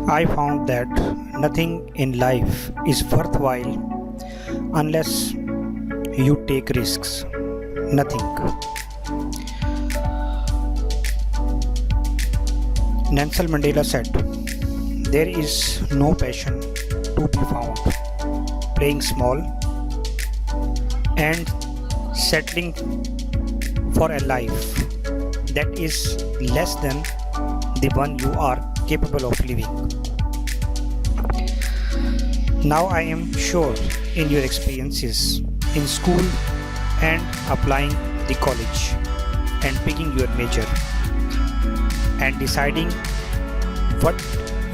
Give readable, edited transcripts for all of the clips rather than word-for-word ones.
I found that nothing in life is worthwhile unless you take risks. Nothing. Nelson Mandela said, there is no passion to be found playing small and settling for a life that is less than the one you are capable of living. Now I am sure in your experiences in school and applying the college and picking your major and deciding what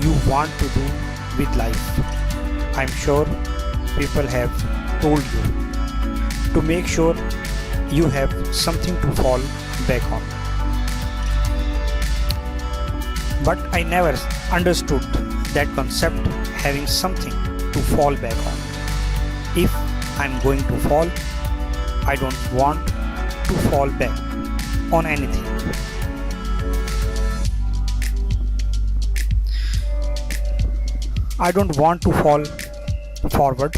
you want to do with life. I'm sure people have told you to make sure you have something to fall back on. But I never understood that concept, having something to fall back on. If I'm going to fall, I don't want to fall back on anything. I don't want to fall forward.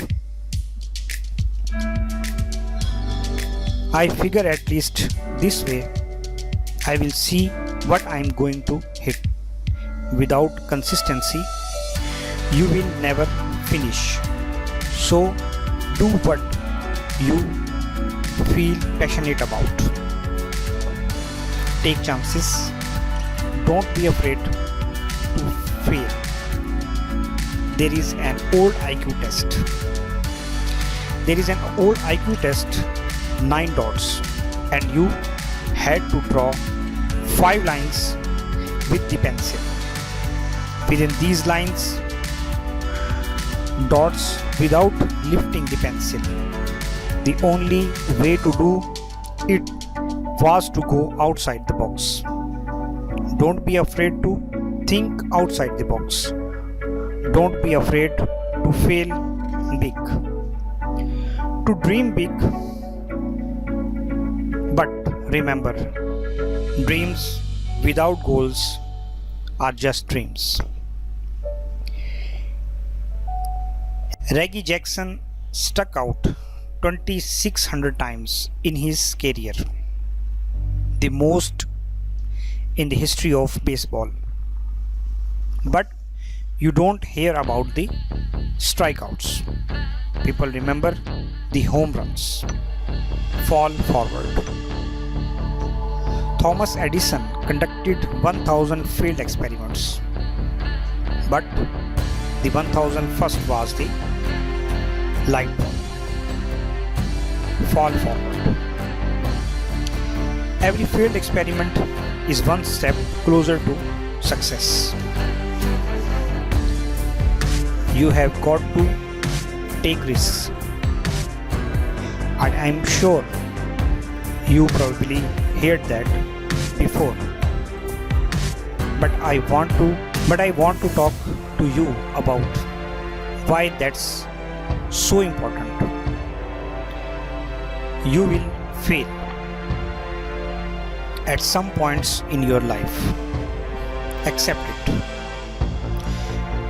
I figure at least this way I will see what I'm going to hit. Without consistency, you will never finish. So do what you feel passionate about. Take chances. Don't be afraid to fail. There is an old IQ test. There is an old IQ test, 9 dots, and you had to draw 5 lines with the pencil. Within these lines, dots without lifting the pencil. The only way to do it was to go outside the box. Don't be afraid to think outside the box. Don't be afraid to fail big, to dream big. But remember, dreams without goals are just dreams. Reggie Jackson struck out 2,600 times in his career, the most in the history of baseball. But you don't hear about the strikeouts. People remember the home runs. Fall forward. Thomas Edison conducted 1,000 failed experiments, but the 1,001st was the light bulb. Fall forward. Every failed experiment is one step closer to success. You have got to take risks, and I'm sure you probably heard that before. But I want to talk to you about why that's so important. You will fail at some points in your life. Accept it.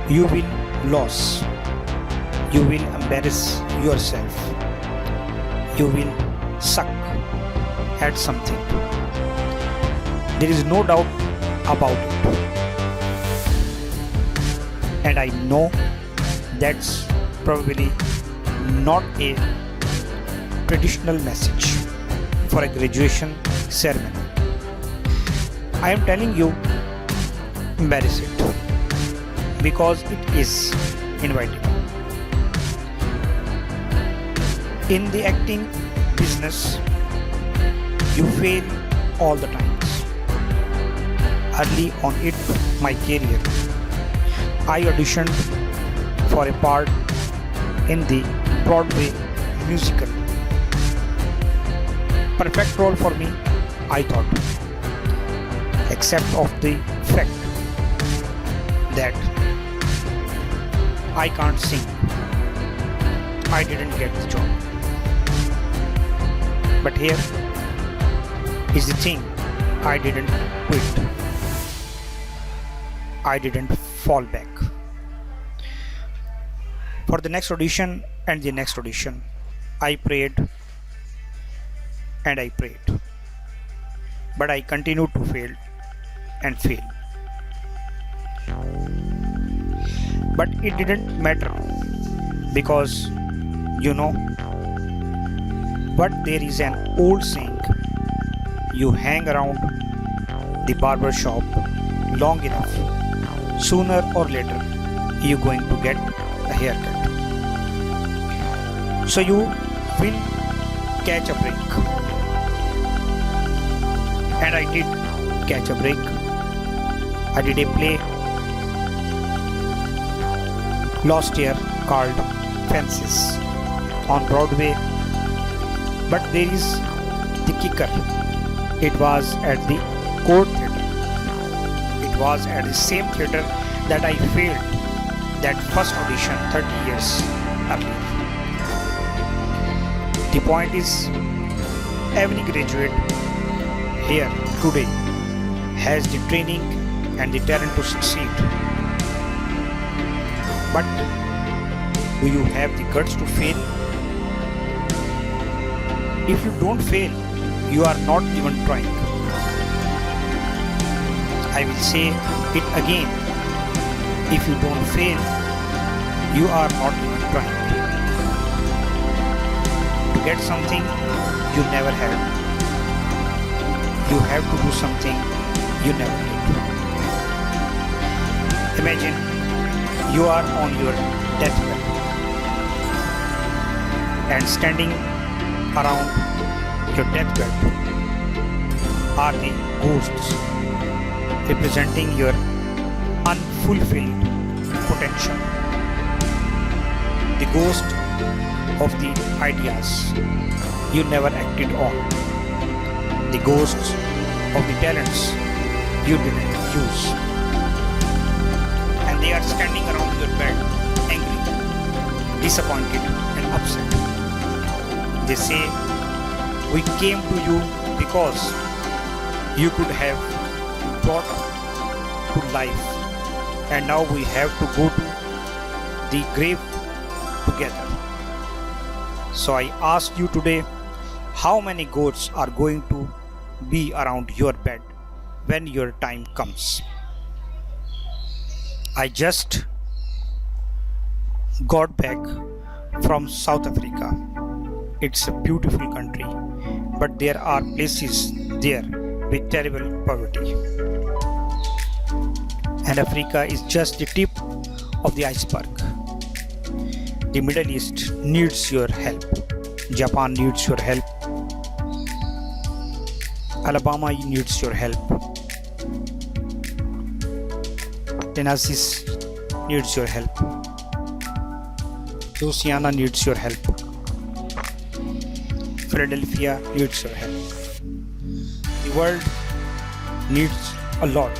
You will lose. You will embarrass yourself. You will suck at something. There is no doubt about it. And I know that's probably not a traditional message for a graduation ceremony. I am telling you, embrace it because it is inviting. In the acting business, you fail all the times. Early on in my career, I auditioned for a part in the Broadway musical. Perfect role for me, I thought, except of the fact that I can't sing. I didn't get the job. But here is the thing, I didn't quit. I didn't fall back. For the next audition and the next audition, I prayed and I prayed, but I continued to fail and fail. But it didn't matter because you know what, there is an old saying: you hang around the barber shop long enough, sooner or later you're going to get a haircut. So you will catch a break. And I did catch a break. I did a play last year called Fences on Broadway. But there is the kicker. It was at the Court Theatre. It was at the same theatre that I failed that first audition 30 years earlier. The point is, every graduate here today has the training and the talent to succeed. But do you have the guts to fail? If you don't fail, you are not even trying. I will say it again. If you don't fail, you are not even trying. To get something you never had, you have to do something you never did. Imagine you are on your deathbed and standing around your deathbed are the ghosts representing your unfulfilled potential. The ghost of the ideas you never acted on. The ghosts of the talents you didn't use. And they are standing around your bed, angry, disappointed, and upset. They say, we came to you because you could have brought to life, and now we have to go to the grave together. So I ask you today, how many ghosts are going to be around your bed when your time comes? I just got back from South Africa. It's a beautiful country, but there are places there with terrible poverty. And Africa is just the tip of the iceberg. The Middle East needs your help. Japan needs your help. Alabama needs your help. Tennessee needs your help. Louisiana needs your help. Philadelphia needs your help. The world needs a lot,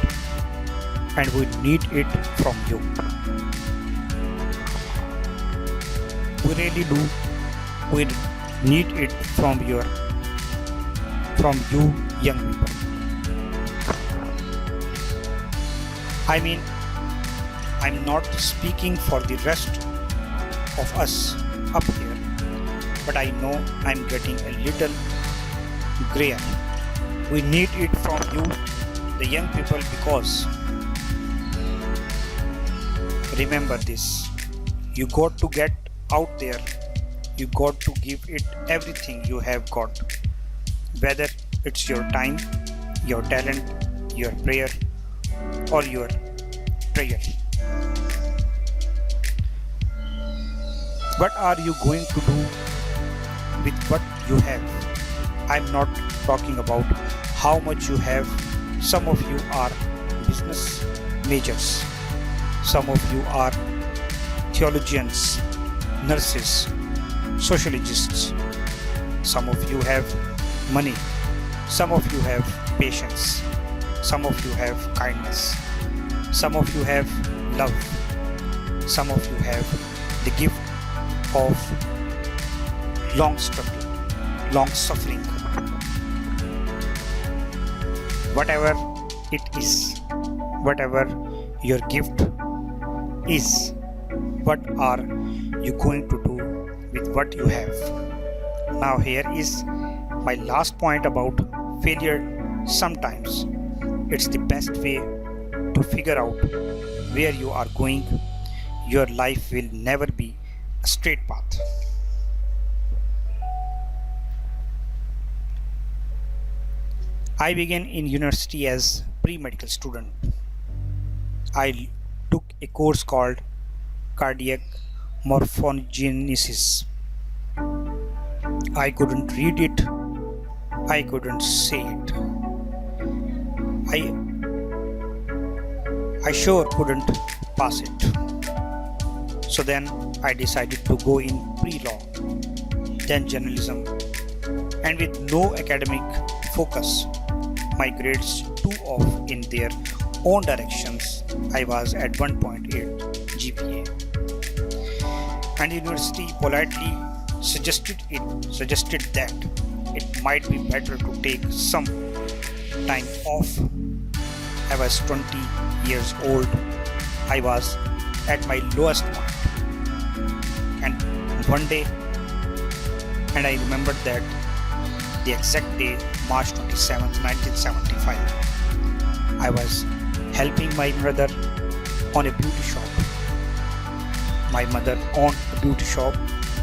and we need it from you. We really do. We need it from you young people. I mean, I'm not speaking for the rest of us up here, but I know I'm getting a little grayer. We need it from you, the young people, because remember this, you got to get out there, you got to give it everything you have got, whether it's your time, your talent, your prayer, or your prayer. What are you going to do with what you have? I'm not talking about how much you have. Some of you are business majors. Some of you are theologians, nurses, sociologists. Some of you have money. Some of you have patience. Some of you have kindness. Some of you have love. Some of you have the gift of long struggle, long suffering. Whatever it is, whatever your gift is, what are you going to do with what you have? Now, here is my last point about failure. Sometimes it's the best way to figure out where you are going. Your life will never be a straight path. I began in university as pre-medical student. I took a course called cardiac morphogenesis. I couldn't read it. I couldn't say it. I I sure couldn't pass it. So then I decided to go in pre-law, then journalism, and with no academic focus, my grades too off in their own directions. I was at 1.8 GPA, and the university politely suggested that it might be better to take some time off. I was 20 years old. I was at my lowest point. And one day, and I remembered that the exact day, March 27th, 1975, I was helping my brother on a beauty shop. My mother owned a beauty shop,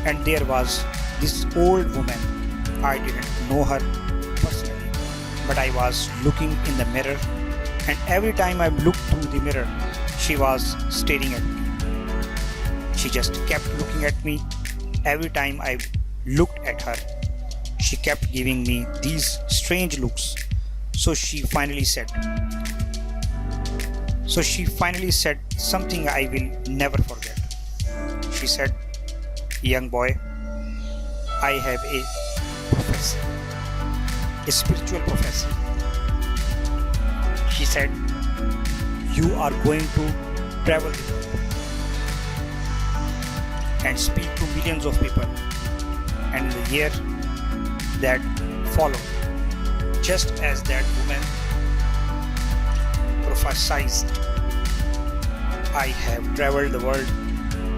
and there was this old woman. I didn't know her personally, but I was looking in the mirror, and every time I looked through the mirror, she was staring at me. She just kept looking at me. Every time I looked at her, she kept giving me these strange looks. So she finally said something I will never forget. She said, "Young boy, I have a professor, a spiritual professor." She said, "You are going to travel the world and speak to millions of people." And in the year that followed, just as that woman prophesied, I have traveled the world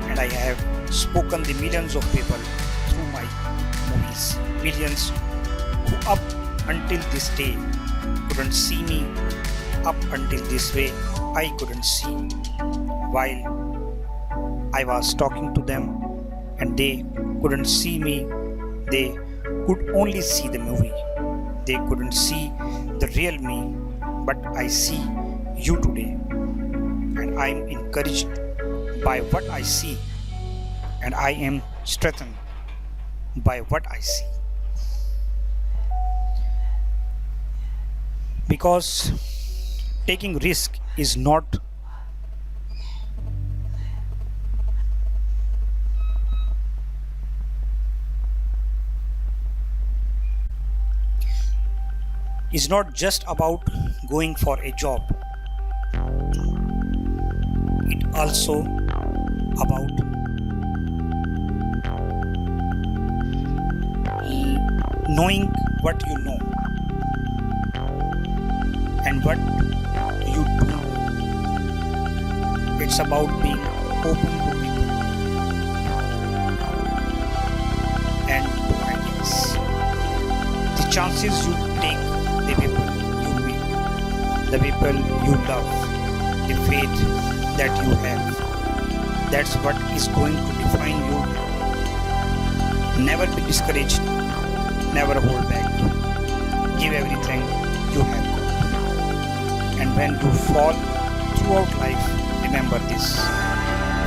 and I have spoken the millions of people through my movies. Millions who up until this day couldn't see me. Up until this way, I couldn't see. While I was talking to them and they couldn't see me, they could only see the movie. They couldn't see the real me, but I see you today, and I am encouraged by what I see, and I am strengthened by what I see. Because taking risk is not just about going for a job. It also about knowing what you know and what you do. It's about being open to people and to ideas. The chances you take, the people you meet, the people you love, the faith that you have, that's what is going to define you. Never be discouraged, never hold back. Give everything you have got. And when you fall throughout life, remember this: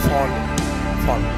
fall forward.